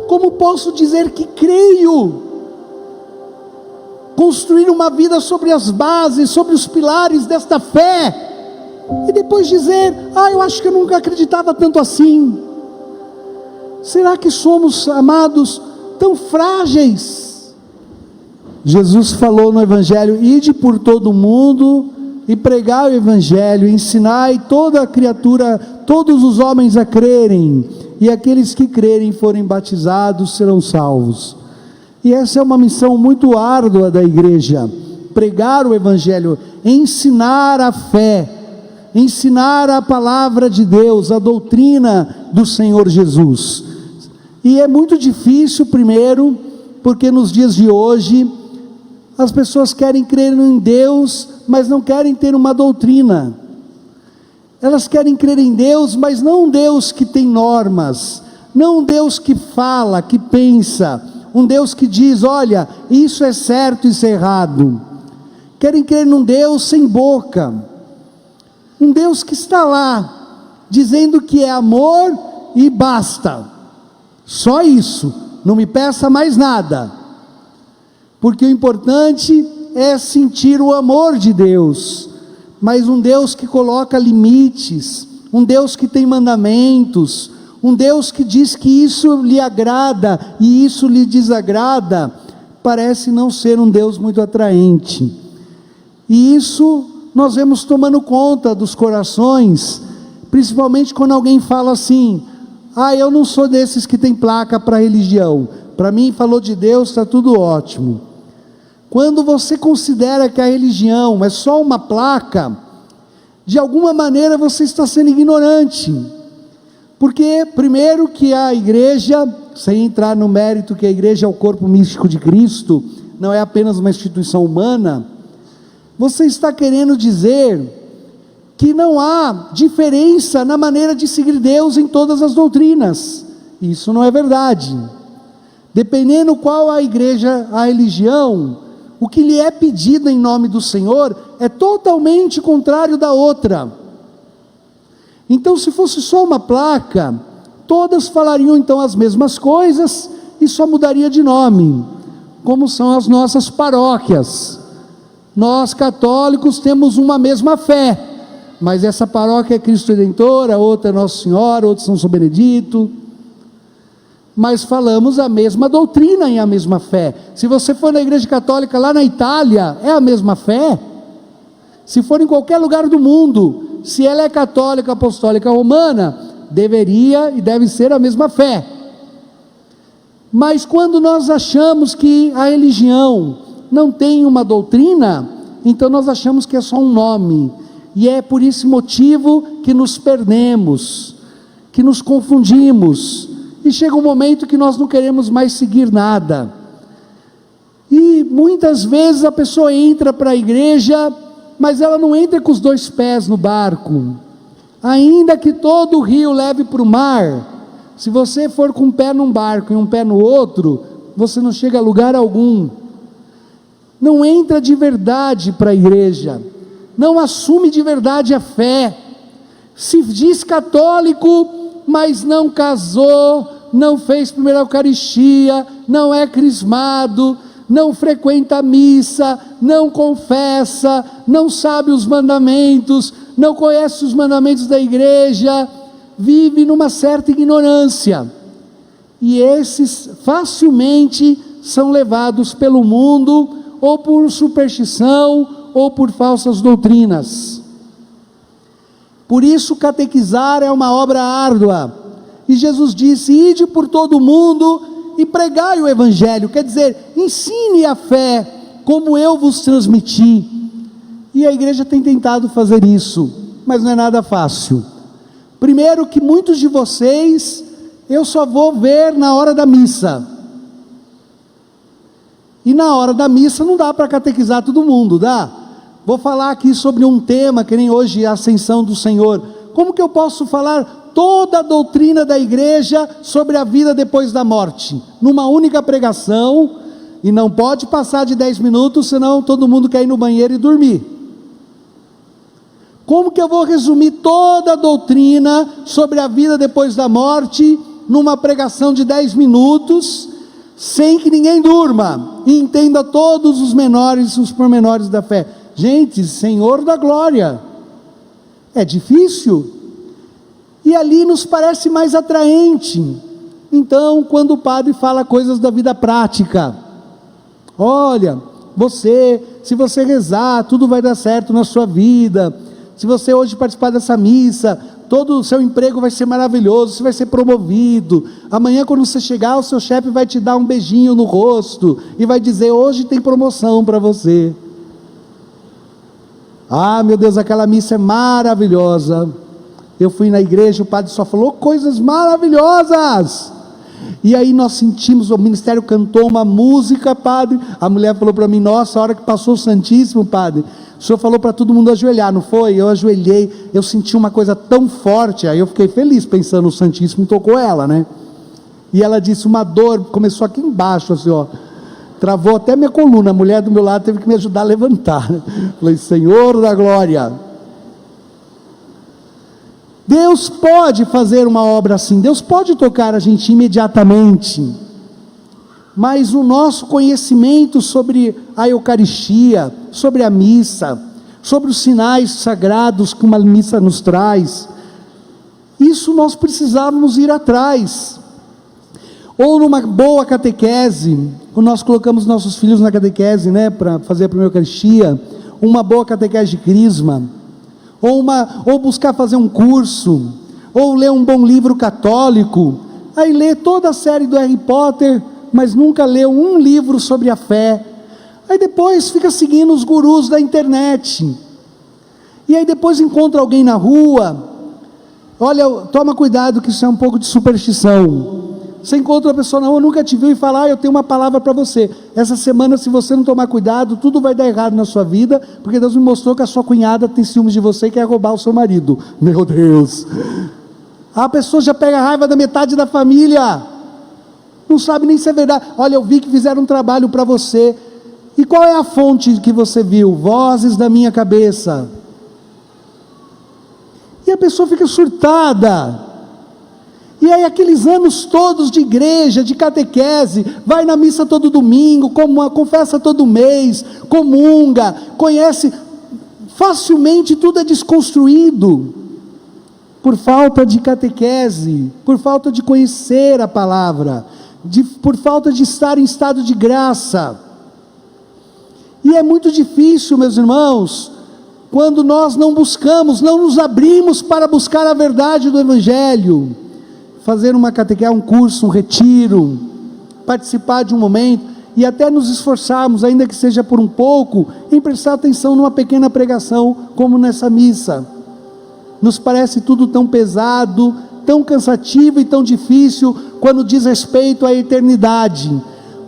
como posso dizer que creio? Construir uma vida sobre as bases, sobre os pilares desta fé, e depois dizer: eu acho que eu nunca acreditava tanto assim. Será que somos, amados, tão frágeis? Jesus falou no Evangelho: ide por todo o mundo e pregai o Evangelho, ensinai toda a criatura, todos os homens a crerem, e aqueles que crerem e forem batizados serão salvos. E essa é uma missão muito árdua da igreja: pregar o Evangelho, ensinar a fé, ensinar a palavra de Deus, a doutrina do Senhor Jesus. E é muito difícil, primeiro, porque nos dias de hoje, as pessoas querem crer em Deus, mas não querem ter uma doutrina. Elas querem crer em Deus, mas não um Deus que tem normas, não um Deus que fala, que pensa, um Deus que diz: olha, isso é certo, isso é errado. Querem crer num Deus sem boca, um Deus que está lá, dizendo que é amor e basta, só isso, não me peça mais nada, porque o importante é sentir o amor de Deus, mas um Deus que coloca limites, um Deus que tem mandamentos, um Deus que diz que isso lhe agrada e isso lhe desagrada, parece não ser um Deus muito atraente. E isso nós vemos tomando conta dos corações, principalmente quando alguém fala assim: eu não sou desses que tem placa para religião, para mim falou de Deus, está tudo ótimo. Quando você considera que a religião é só uma placa, de alguma maneira você está sendo ignorante. Porque, primeiro, que a igreja, sem entrar no mérito que a igreja é o corpo místico de Cristo, não é apenas uma instituição humana, você está querendo dizer que não há diferença na maneira de seguir Deus em todas as doutrinas. Isso não é verdade. Dependendo qual a igreja, a religião, o que lhe é pedido em nome do Senhor é totalmente contrário da outra. Então, se fosse só uma placa, todas falariam então as mesmas coisas e só mudaria de nome, como são as nossas paróquias. Nós católicos temos uma mesma fé, mas essa paróquia é Cristo Redentor, a outra é Nossa Senhora, outra São Benedito, mas falamos a mesma doutrina e a mesma fé. Se você for na igreja católica lá na Itália, é a mesma fé. Se for em qualquer lugar do mundo, se ela é católica, apostólica, romana, deveria e deve ser a mesma fé. Mas quando nós achamos que a religião não tem uma doutrina, então nós achamos que é só um nome, e é por esse motivo que nos perdemos, que nos confundimos, e chega um momento que nós não queremos mais seguir nada. E muitas vezes a pessoa entra para a igreja, mas ela não entra com os dois pés no barco. Ainda que todo o rio leve para o mar, se você for com um pé num barco e um pé no outro, você não chega a lugar algum. Não entra de verdade para a igreja, não assume de verdade a fé, se diz católico, mas não casou, não fez primeira Eucaristia, não é crismado, não frequenta a missa, não confessa, não sabe os mandamentos, não conhece os mandamentos da igreja, vive numa certa ignorância, e esses facilmente são levados pelo mundo, ou por superstição, ou por falsas doutrinas. Por isso catequizar é uma obra árdua, e Jesus disse: ide por todo o mundo e pregai o Evangelho, quer dizer, ensine a fé, como eu vos transmiti. E a igreja tem tentado fazer isso, mas não é nada fácil. Primeiro que muitos de vocês, eu só vou ver na hora da missa, e na hora da missa não dá para catequizar todo mundo, dá? Vou falar aqui sobre um tema, que nem hoje a ascensão do Senhor. Como que eu posso falar toda a doutrina da igreja sobre a vida depois da morte, numa única pregação? E não pode passar de 10 minutos, senão todo mundo quer ir no banheiro e dormir. Como que eu vou resumir toda a doutrina sobre a vida depois da morte numa pregação de 10 minutos, sem que ninguém durma, e entenda todos os menores, os pormenores da fé. Gente, Senhor da glória, é difícil, e ali nos parece mais atraente. Então, quando o padre fala coisas da vida prática, olha, se você rezar, tudo vai dar certo na sua vida, se você hoje participar dessa missa, todo o seu emprego vai ser maravilhoso, você vai ser promovido, amanhã quando você chegar, o seu chefe vai te dar um beijinho no rosto, e vai dizer, hoje tem promoção para você. Ah, meu Deus, aquela missa é maravilhosa, eu fui na igreja, o padre só falou coisas maravilhosas, e aí nós sentimos, o ministério cantou uma música, padre, a mulher falou para mim, nossa, a hora que passou o Santíssimo, padre, o senhor falou para todo mundo ajoelhar, não foi? Eu ajoelhei, eu senti uma coisa tão forte, aí eu fiquei feliz, pensando, o Santíssimo tocou ela, né? E ela disse, uma dor, começou aqui embaixo, assim, ó, travou até minha coluna, a mulher do meu lado teve que me ajudar a levantar. Falei, Senhor da glória, Deus pode fazer uma obra assim, Deus pode tocar a gente imediatamente, mas o nosso conhecimento sobre a Eucaristia, sobre a missa, sobre os sinais sagrados que uma missa nos traz, isso nós precisávamos ir atrás. Ou numa boa catequese, quando nós colocamos nossos filhos na catequese, né, para fazer a primeira Eucaristia, uma boa catequese de crisma, ou buscar fazer um curso, ou ler um bom livro católico, aí lê toda a série do Harry Potter, mas nunca leu um livro sobre a fé, aí depois fica seguindo os gurus da internet, e aí depois encontra alguém na rua, olha, toma cuidado que isso é um pouco de superstição, você encontra uma pessoa na rua, nunca te viu e fala, eu tenho uma palavra para você, essa semana se você não tomar cuidado, tudo vai dar errado na sua vida, porque Deus me mostrou que a sua cunhada tem ciúmes de você e quer roubar o seu marido. Meu Deus, a pessoa já pega raiva da metade da família, não sabe nem se é verdade. Olha, eu vi que fizeram um trabalho para você, e qual é a fonte que você viu? Vozes da minha cabeça. E a pessoa fica surtada, e aí aqueles anos todos de igreja, de catequese, vai na missa todo domingo, confessa todo mês, comunga, conhece, facilmente tudo é desconstruído, por falta de catequese, por falta de conhecer a palavra, por falta de estar em estado de graça. E é muito difícil, meus irmãos, quando nós não buscamos, não nos abrimos para buscar a verdade do Evangelho, fazer uma catequese, um curso, um retiro, participar de um momento, e até nos esforçarmos, ainda que seja por um pouco, em prestar atenção numa pequena pregação, como nessa missa. Nos parece tudo tão pesado, tão cansativo e tão difícil, quando diz respeito à eternidade,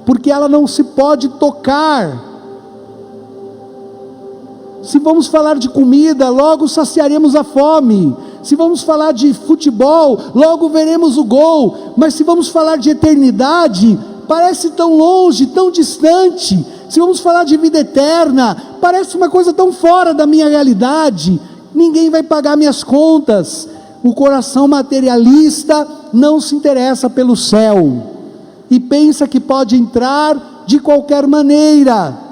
porque ela não se pode tocar. Se vamos falar de comida, logo saciaremos a fome. Se vamos falar de futebol, logo veremos o gol. Mas se vamos falar de eternidade, parece tão longe, tão distante. Se vamos falar de vida eterna, parece uma coisa tão fora da minha realidade. Ninguém vai pagar minhas contas. O coração materialista não se interessa pelo céu e pensa que pode entrar de qualquer maneira.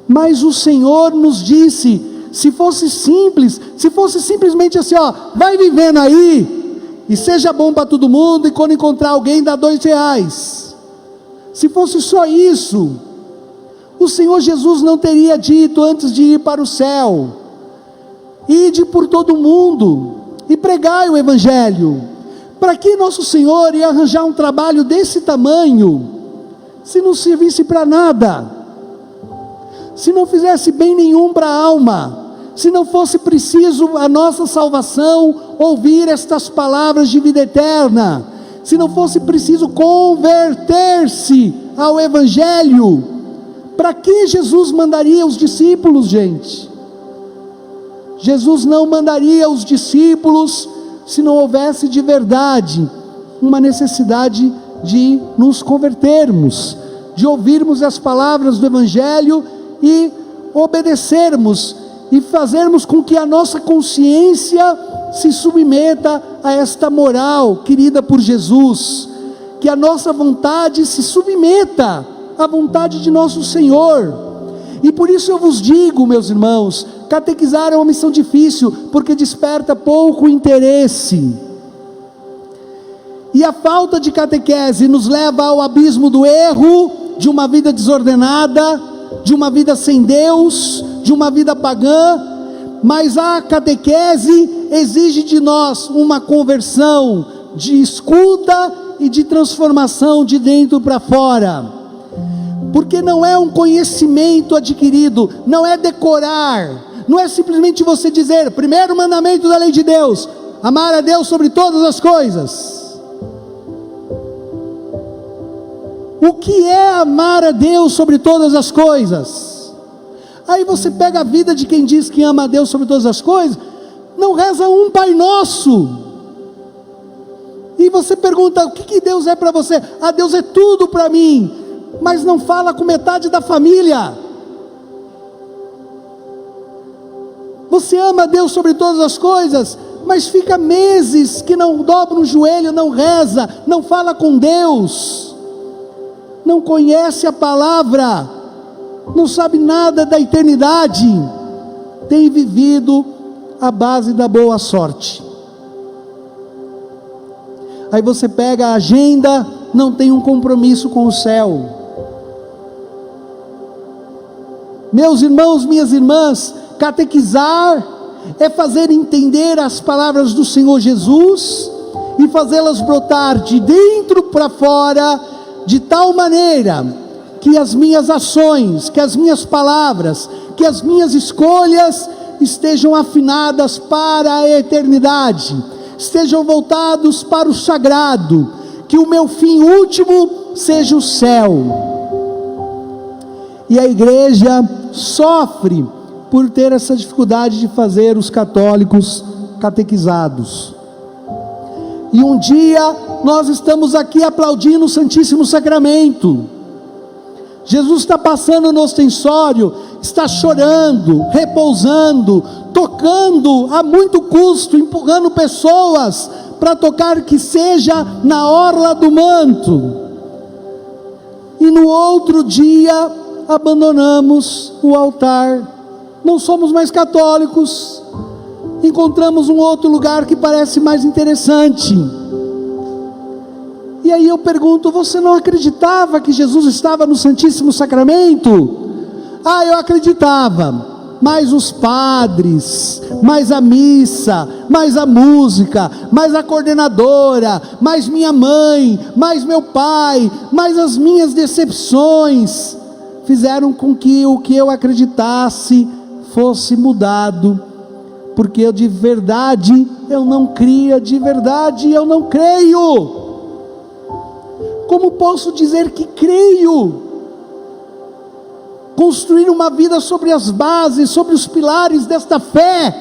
Mas o Senhor nos disse, se fosse simples, se fosse simplesmente assim, ó, vai vivendo aí, e seja bom para todo mundo, e quando encontrar alguém dá R$2, se fosse só isso, o Senhor Jesus não teria dito antes de ir para o céu, ide por todo mundo, e pregai o Evangelho. Para que nosso Senhor ia arranjar um trabalho desse tamanho, se não servisse para nada, se não fizesse bem nenhum para a alma, se não fosse preciso a nossa salvação, ouvir estas palavras de vida eterna, se não fosse preciso converter-se ao Evangelho, para que Jesus mandaria os discípulos, gente? Jesus não mandaria os discípulos, se não houvesse de verdade, uma necessidade de nos convertermos, de ouvirmos as palavras do Evangelho, e obedecermos, e fazermos com que a nossa consciência se submeta a esta moral querida por Jesus, que a nossa vontade se submeta à vontade de nosso Senhor. E por isso eu vos digo, meus irmãos, catequizar é uma missão difícil, porque desperta pouco interesse, e a falta de catequese nos leva ao abismo do erro, de uma vida desordenada, de uma vida sem Deus, de uma vida pagã. Mas a catequese exige de nós uma conversão de escuta e de transformação de dentro para fora, porque não é um conhecimento adquirido, não é decorar, não é simplesmente você dizer, primeiro mandamento da lei de Deus, amar a Deus sobre todas as coisas. O que é amar a Deus sobre todas as coisas? Aí você pega a vida de quem diz que ama a Deus sobre todas as coisas, não reza um Pai Nosso, e você pergunta, o que Deus é para você? Ah, Deus é tudo para mim, mas não fala com metade da família. Você ama a Deus sobre todas as coisas, mas fica meses que não dobra o joelho, não reza, não fala com Deus, não conhece a palavra, não sabe nada da eternidade, tem vivido à base da boa sorte. Aí você pega a agenda, não tem um compromisso com o céu. Meus irmãos, minhas irmãs, catequizar é fazer entender as palavras do Senhor Jesus e fazê-las brotar de dentro para fora, de tal maneira que as minhas ações, que as minhas palavras, que as minhas escolhas estejam afinadas para a eternidade, estejam voltados para o sagrado, que o meu fim último seja o céu. E a igreja sofre por ter essa dificuldade de fazer os católicos catequizados. E um dia nós estamos aqui aplaudindo o Santíssimo Sacramento, Jesus está passando no ostensório, está chorando, repousando, tocando a muito custo, empurrando pessoas para tocar, que seja na orla do manto, e no outro dia abandonamos o altar, não somos mais católicos, encontramos um outro lugar que parece mais interessante. E aí eu pergunto, você não acreditava que Jesus estava no Santíssimo Sacramento? Ah, eu acreditava, mas os padres, mais a missa, mais a música, mais a coordenadora, mais minha mãe, mais meu pai, mais as minhas decepções, fizeram com que o que eu acreditasse fosse mudado, porque eu de verdade eu não cria, de verdade eu não creio. Como posso dizer que creio? Construir uma vida sobre as bases, sobre os pilares desta fé,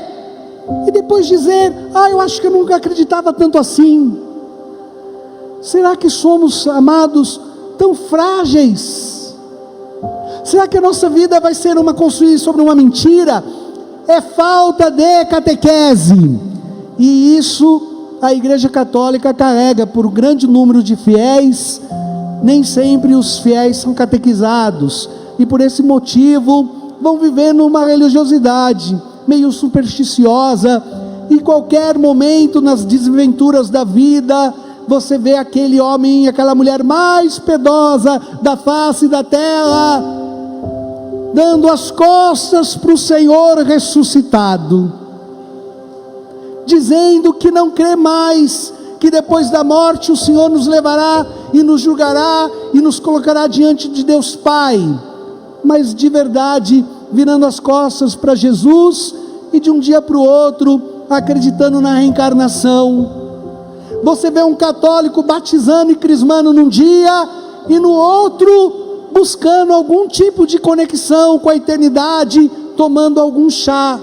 e depois dizer, ah, eu acho que eu nunca acreditava tanto assim. Será que somos, amados, tão frágeis? Será que a nossa vida vai ser construída sobre uma mentira? É falta de catequese, e isso a Igreja Católica carrega por um grande número de fiéis. Nem sempre os fiéis são catequizados, e por esse motivo vão vivendo uma religiosidade meio supersticiosa, e em qualquer momento nas desventuras da vida, você vê aquele homem, aquela mulher mais piedosa da face da terra, dando as costas para o Senhor ressuscitado, dizendo que não crê mais, que depois da morte o Senhor nos levará e nos julgará e nos colocará diante de Deus Pai, mas de verdade virando as costas para Jesus, e de um dia para o outro acreditando na reencarnação. Você vê um católico batizando e crismando num dia, e no outro buscando algum tipo de conexão com a eternidade, tomando algum chá.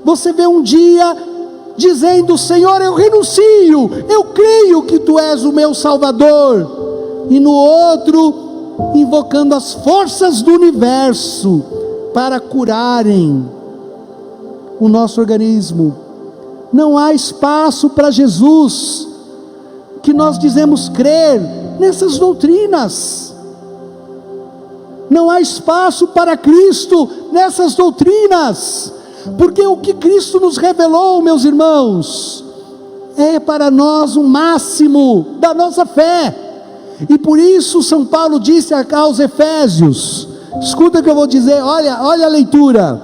Você vê um dia dizendo, Senhor, eu renuncio, eu creio que Tu és o meu Salvador, e no outro invocando as forças do universo para curarem o nosso organismo. Não há espaço para Jesus, que nós dizemos crer, nessas doutrinas. Não há espaço para Cristo nessas doutrinas, porque o que Cristo nos revelou, meus irmãos, é para nós o máximo da nossa fé. E por isso São Paulo disse aos Efésios, escuta o que eu vou dizer, olha a leitura: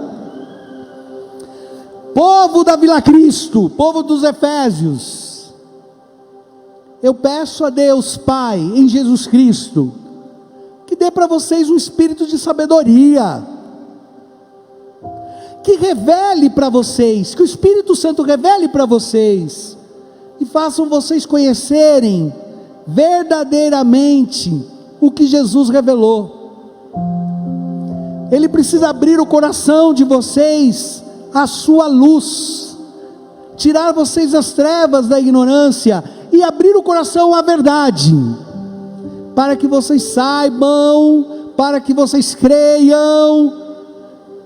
povo da Vila Cristo, povo dos Efésios, eu peço a Deus Pai, em Jesus Cristo, que dê para vocês um espírito de sabedoria, que revele para vocês, que o Espírito Santo revele para vocês, e façam vocês conhecerem verdadeiramente o que Jesus revelou. Ele precisa abrir o coração de vocês à sua luz, tirar vocês das trevas da ignorância e abrir o coração à verdade, para que vocês saibam, para que vocês creiam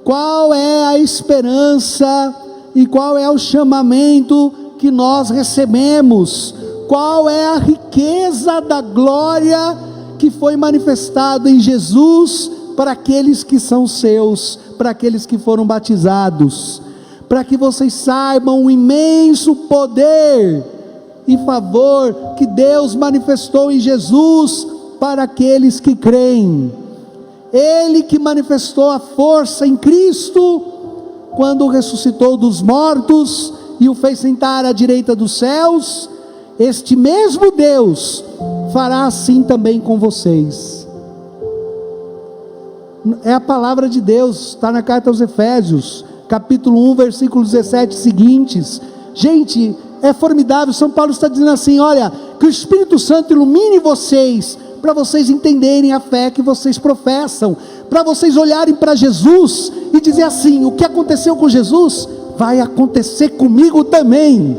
qual é a esperança e qual é o chamamento que nós recebemos, qual é a riqueza da glória que foi manifestada em Jesus para aqueles que são seus, para aqueles que foram batizados, para que vocês saibam o imenso poder e favor que Deus manifestou em Jesus para aqueles que creem. Ele que manifestou a força em Cristo quando ressuscitou dos mortos e o fez sentar à direita dos céus. Este mesmo Deus fará assim também com vocês. É a palavra de Deus, está na carta aos Efésios, capítulo 1, versículo 17 seguintes. Gente, é formidável. São Paulo está dizendo assim: olha, que o Espírito Santo ilumine vocês, para vocês entenderem a fé que vocês professam, para vocês olharem para Jesus e dizer assim: o que aconteceu com Jesus, vai acontecer comigo também,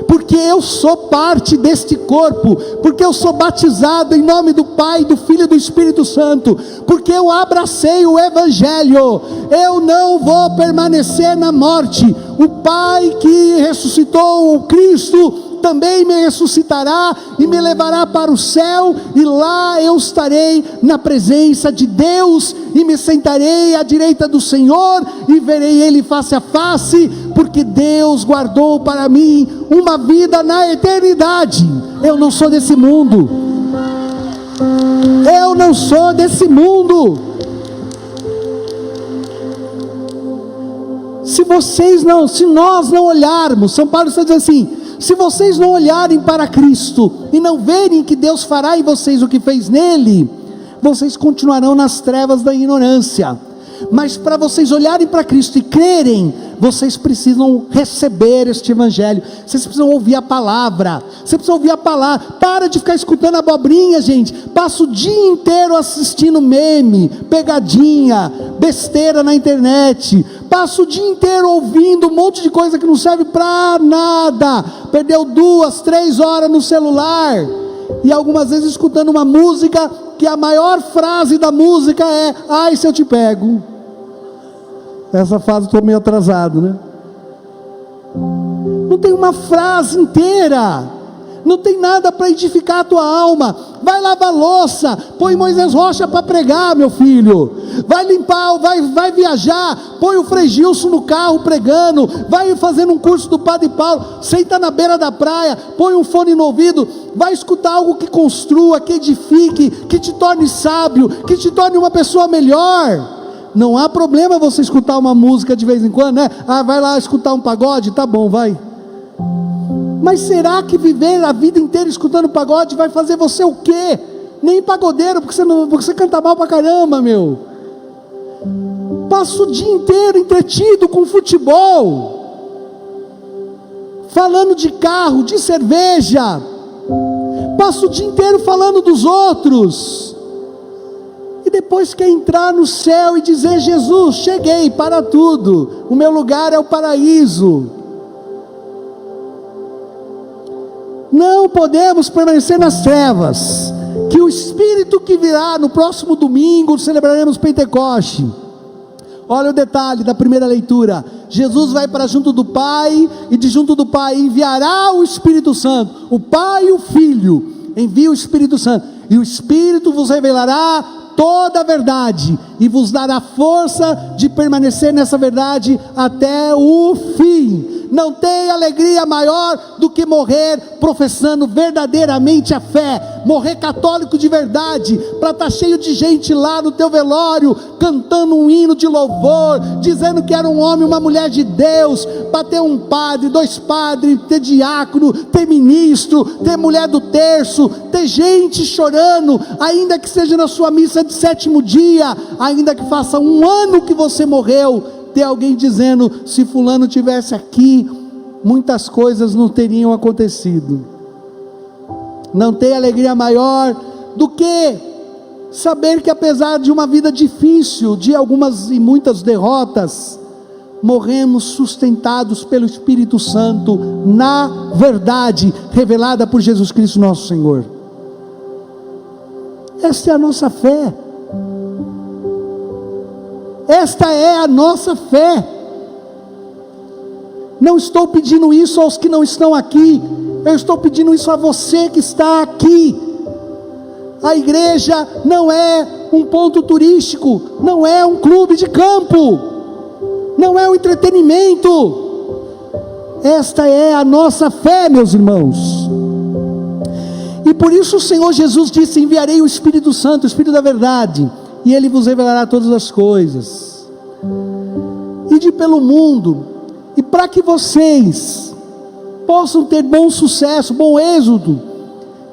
porque eu sou parte deste corpo, porque eu sou batizado em nome do Pai, do Filho e do Espírito Santo, porque eu abracei o Evangelho, eu não vou permanecer na morte. O Pai que ressuscitou o Cristo também me ressuscitará e me levará para o céu, e lá eu estarei na presença de Deus, e me sentarei à direita do Senhor, e verei Ele face a face, porque Deus guardou para mim uma vida na eternidade. Eu não sou desse mundo, eu não sou desse mundo. Se nós não olharmos, São Paulo está dizendo assim: se vocês não olharem para Cristo e não verem que Deus fará em vocês o que fez nele, vocês continuarão nas trevas da ignorância. Mas para vocês olharem para Cristo e crerem, vocês precisam receber este Evangelho, vocês precisam ouvir a palavra, você precisa ouvir a palavra. Para de ficar escutando abobrinha, gente. Passa o dia inteiro assistindo meme, pegadinha, besteira na internet, passa o dia inteiro ouvindo um monte de coisa que não serve para nada, perdeu 2, 3 horas no celular, e algumas vezes escutando uma música que a maior frase da música é: ai, se eu te pego. Essa fase estou meio atrasado, né? Não tem uma frase inteira, não tem nada para edificar a tua alma. Vai lavar louça, põe Moisés Rocha para pregar, meu filho. Vai limpar, vai viajar, põe o Frei Gilson no carro pregando. Vai fazendo um curso do Padre Paulo, senta na beira da praia, põe um fone no ouvido, vai escutar algo que construa, que edifique, que te torne sábio, que te torne uma pessoa melhor. Não há problema você escutar uma música de vez em quando, né? Ah, vai lá escutar um pagode, tá bom, vai. Mas será que viver a vida inteira escutando pagode vai fazer você o quê? Nem pagodeiro, porque você canta mal pra caramba, meu. Passa o dia inteiro entretido com futebol, falando de carro, de cerveja, passa o dia inteiro falando dos outros, e depois quer entrar no céu e dizer: Jesus, cheguei, para tudo, o meu lugar é o paraíso. Não podemos permanecer nas trevas, que o Espírito que virá no próximo domingo, celebraremos Pentecoste. Olha o detalhe da primeira leitura: Jesus vai para junto do Pai, e de junto do Pai enviará o Espírito Santo. O Pai e o Filho envia o Espírito Santo, e o Espírito vos revelará toda a verdade, e vos dará força de permanecer nessa verdade até o fim. Não tem alegria maior do que morrer professando verdadeiramente a fé, morrer católico de verdade, para estar cheio de gente lá no teu velório, cantando um hino de louvor, dizendo que era um homem, uma mulher de Deus, para ter um padre, 2 padres, ter diácono, ter ministro, ter mulher do terço, ter gente chorando, ainda que seja na sua missa de 7º dia, ainda que faça 1 ano que você morreu, ter alguém dizendo: se fulano tivesse aqui, muitas coisas não teriam acontecido. Não tem alegria maior do que saber que, apesar de uma vida difícil, de algumas e muitas derrotas, morremos sustentados pelo Espírito Santo na verdade revelada por Jesus Cristo nosso Senhor. Esta é a nossa fé. Esta é a nossa fé. Não estou pedindo isso aos que não estão aqui, eu estou pedindo isso a você que está aqui. A igreja não é um ponto turístico, não é um clube de campo, não é um entretenimento. Esta é a nossa fé, meus irmãos. E por isso o Senhor Jesus disse: enviarei o Espírito Santo, o Espírito da verdade, e Ele vos revelará todas as coisas. Ide pelo mundo, e para que vocês possam ter bom sucesso, bom êxodo,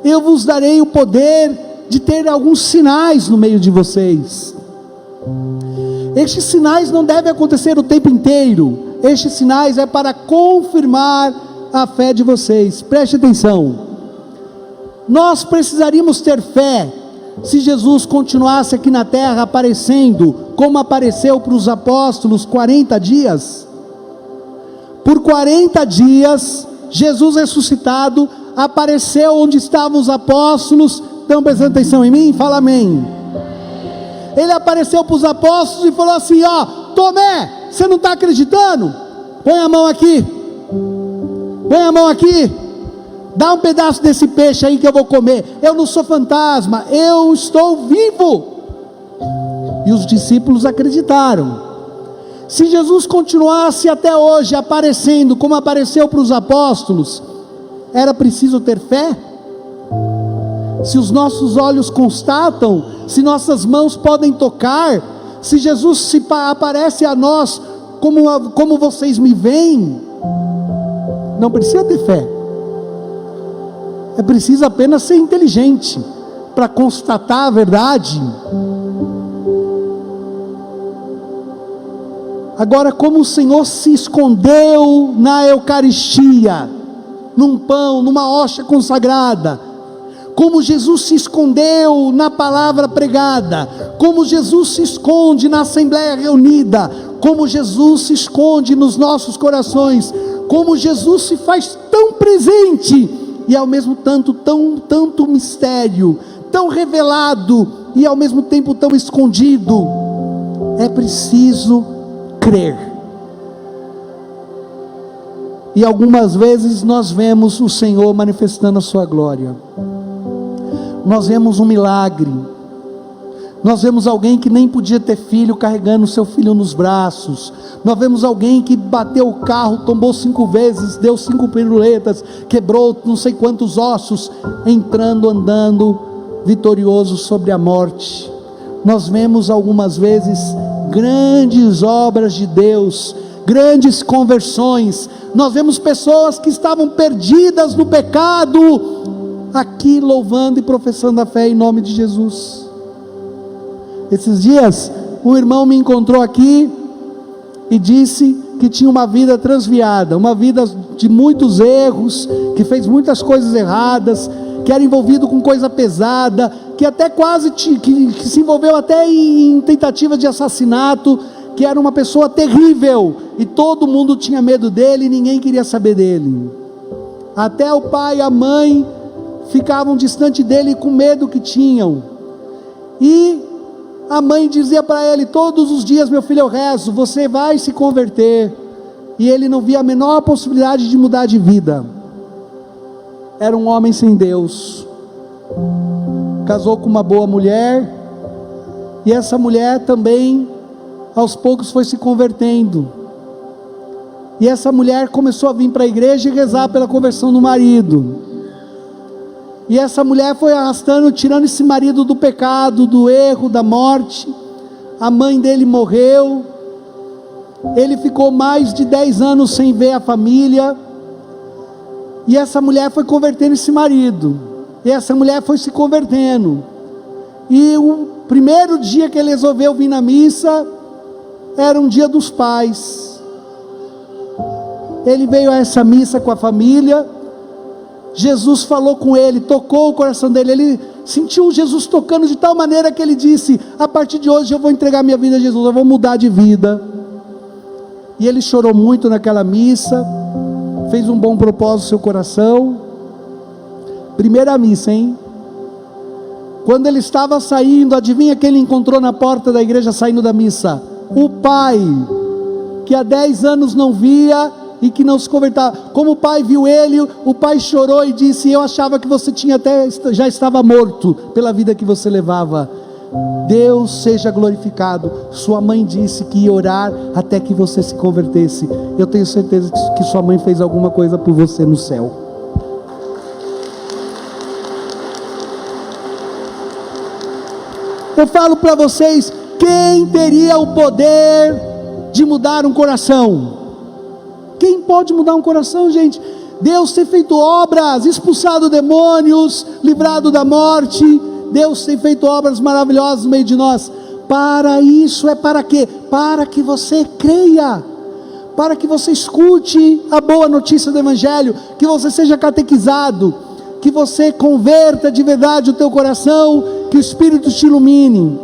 eu vos darei o poder de ter alguns sinais no meio de vocês. Estes sinais não devem acontecer o tempo inteiro, estes sinais é para confirmar a fé de vocês. Preste atenção, nós precisaríamos ter fé se Jesus continuasse aqui na terra aparecendo, como apareceu para os apóstolos 40 dias. Por 40 dias, Jesus ressuscitado, apareceu onde estavam os apóstolos. Estão prestando atenção em mim? Fala amém. Ele apareceu para os apóstolos e falou assim: ó, Tomé, você não está acreditando? Põe a mão aqui, põe a mão aqui, dá um pedaço desse peixe aí que eu vou comer. Eu não sou fantasma, eu estou vivo. E os discípulos acreditaram. Se Jesus continuasse até hoje aparecendo como apareceu para os apóstolos, era preciso ter fé? Se os nossos olhos constatam, se nossas mãos podem tocar, se Jesus aparece a nós como vocês me veem, não precisa ter fé. É preciso apenas ser inteligente para constatar a verdade. Agora, como o Senhor se escondeu na Eucaristia, num pão, numa hóstia consagrada, como Jesus se escondeu na palavra pregada, como Jesus se esconde na assembleia reunida, como Jesus se esconde nos nossos corações, como Jesus se faz tão presente, e ao mesmo tanto mistério, tão revelado, e ao mesmo tempo tão escondido, é preciso crer. E algumas vezes nós vemos o Senhor manifestando a sua glória, nós vemos um milagre, nós vemos alguém que nem podia ter filho, carregando o seu filho nos braços, nós vemos alguém que bateu o carro, tombou 5 vezes, deu 5 piruletas, quebrou não sei quantos ossos, entrando, andando, vitorioso sobre a morte. Nós vemos algumas vezes grandes obras de Deus, grandes conversões. Nós vemos pessoas que estavam perdidas no pecado, aqui louvando e professando a fé em nome de Jesus. Esses dias, um irmão me encontrou aqui e disse que tinha uma vida transviada, uma vida de muitos erros, que fez muitas coisas erradas, que era envolvido com coisa pesada, que até quase que se envolveu até em tentativa de assassinato, que era uma pessoa terrível, e todo mundo tinha medo dele, e ninguém queria saber dele. Até o pai e a mãe ficavam distante dele com medo que tinham. E a mãe dizia para ele todos os dias: meu filho, eu rezo, você vai se converter, e ele não via a menor possibilidade de mudar de vida. Era um homem sem Deus. Casou com uma boa mulher, e essa mulher também, aos poucos, foi se convertendo. E essa mulher começou a vir para a igreja e rezar pela conversão do marido. E essa mulher foi arrastando, tirando esse marido do pecado, do erro, da morte. A mãe dele morreu. Ele ficou mais de 10 anos sem ver a família. E essa mulher foi convertendo esse marido. E essa mulher foi se convertendo. E o primeiro dia que ele resolveu vir na missa, era um dia dos pais. Ele veio a essa missa com a família. Jesus falou com ele, tocou o coração dele. Ele sentiu Jesus tocando de tal maneira que ele disse: a partir de hoje eu vou entregar minha vida a Jesus, eu vou mudar de vida. E ele chorou muito naquela missa, fez um bom propósito no seu coração. Primeira missa, hein? Quando ele estava saindo, adivinha quem ele encontrou na porta da igreja saindo da missa? O pai, que há 10 anos não via e que não se convertava. Como o pai viu ele, o pai chorou e disse: eu achava que você já estava morto pela vida que você levava. Deus seja glorificado. Sua mãe disse que ia orar até que você se convertesse. Eu tenho certeza que sua mãe fez alguma coisa por você no céu. Eu falo para vocês, quem teria o poder de mudar um coração? Quem pode mudar um coração, gente? Deus tem feito obras, expulsado demônios, livrado da morte. Deus tem feito obras maravilhosas no meio de nós. Para isso, é para quê? Para que você creia, para que você escute a boa notícia do Evangelho, que você seja catequizado, que você converta de verdade o teu coração, que o Espírito te ilumine.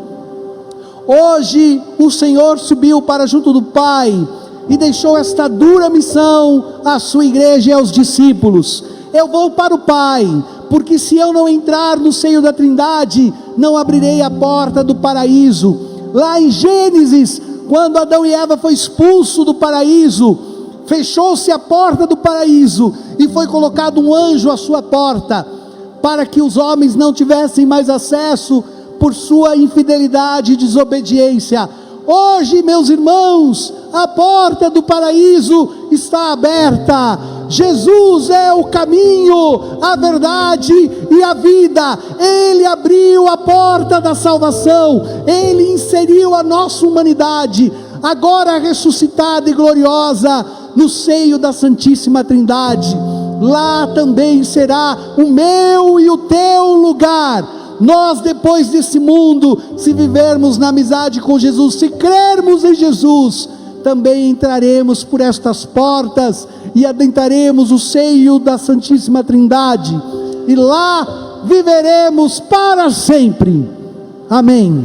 Hoje o Senhor subiu para junto do Pai e deixou esta dura missão à sua igreja e aos discípulos: eu vou para o Pai, porque se eu não entrar no seio da Trindade, não abrirei a porta do paraíso. Lá em Gênesis, quando Adão e Eva foi expulso do paraíso, fechou-se a porta do paraíso e foi colocado um anjo à sua porta, para que os homens não tivessem mais acesso por sua infidelidade e desobediência. Hoje, meus irmãos, a porta do paraíso está aberta. Jesus é o caminho, a verdade e a vida. Ele abriu a porta da salvação. Ele inseriu a nossa humanidade, agora ressuscitada e gloriosa, no seio da Santíssima Trindade. Lá também será o meu e o teu lugar. Nós, depois desse mundo, se vivermos na amizade com Jesus, se crermos em Jesus, também entraremos por estas portas e adentraremos o seio da Santíssima Trindade, e lá viveremos para sempre. Amém.